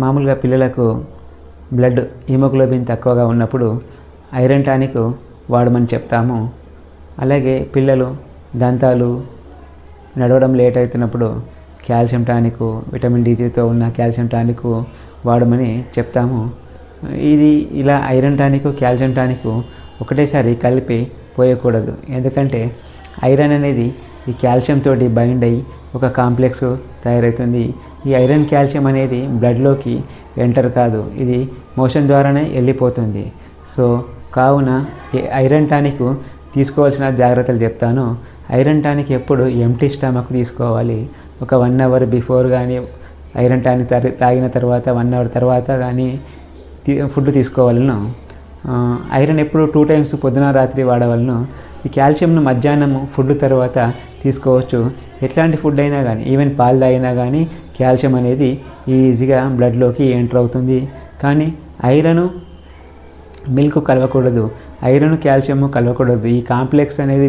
మామూలుగా పిల్లలకు blood haemoglobin తక్కువగా ఉన్నప్పుడు ఐరన్ టానిక్ వాడమని చెప్తాము. అలాగే పిల్లలు దంతాలు నడవడం లేట్ అవుతున్నప్పుడు కాల్షియం టానిక్, విటమిన్ D3తో ఉన్న కాల్షియం టానిక్ వాడమని చెప్తాము. ఇలా ఐరన్ టానిక్, కాల్షియం టానిక్ ఒకటేసారి కలిపి పోయకూడదు. ఎందుకంటే ఐరన్ అనేది ఈ కాల్షియం తోటి బైండ్ అయ్యి ఒక కాంప్లెక్స్ తయారవుతుంది. ఈ ఐరన్ కాల్షియం అనేది బ్లడ్లోకి ఎంటర్ కాదు, ఇది మోషన్ ద్వారానే వెళ్ళిపోతుంది. సో కావున ఈ ఐరన్ టానిక్ తీసుకోవాల్సిన జాగ్రత్తలు చెప్తాను. ఐరన్ టానిక్ ఎప్పుడు ఎంప్టీ స్టమక్ తీసుకోవాలి. ఒక 1 అవర్ బిఫోర్ కానీ ఐరన్ టానిక్ తాగిన తర్వాత 1 అవర్ తర్వాత కానీ ఫుడ్ తీసుకోవాలను. ఐరన్ ఎప్పుడు 2 టైమ్స్ పొద్దున రాత్రి వాడవలను. ఈ కాల్షియంను మధ్యాహ్నం ఫుడ్ తర్వాత తీసుకోవచ్చు. ఎట్లాంటి ఫుడ్ అయినా కానీ, ఈవెన్ పాలు తాగినా కానీ కాల్షియం అనేది ఈజీగా బ్లడ్లోకి ఎంటర్ అవుతుంది. కానీ ఐరన్ మిల్క్ కలవకూడదు, ఐరన్ కాల్షియం కలవకూడదు. ఈ కాంప్లెక్స్ అనేది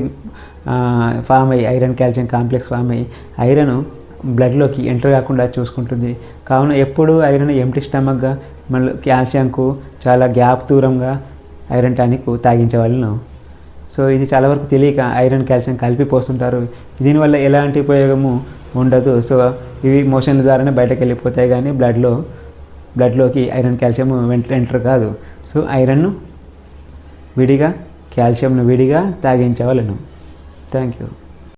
ఫామ్ అయ్యి, ఐరన్ కాల్షియం కాంప్లెక్స్ ఫామ్ అయ్యి ఐరన్ బ్లడ్లోకి ఎంటర్ కాకుండా చూసుకుంటుంది. కావున ఎప్పుడు ఐరన్ ఎంప్టీ స్టమక్గా మళ్ళీ కాల్షియంకు చాలా గ్యాప్ దూరంగా ఐరన్ టానిక్ తాగించవలను. సో ఇది చాలా వరకు తెలియక ఐరన్ కాల్షియం కలిపి పోస్తుంటారు. దీనివల్ల ఎలాంటి ఉపయోగము ఉండదు. సో ఇవి మోషన్ల ద్వారానే బయటకు వెళ్ళిపోతాయి, కానీ బ్లడ్లోకి ఐరన్ కాల్షియం ఎంటర్ కాదు. సో ఐరన్ను విడిగా, కాల్షియంను విడిగా తాగించవలను. Thank you.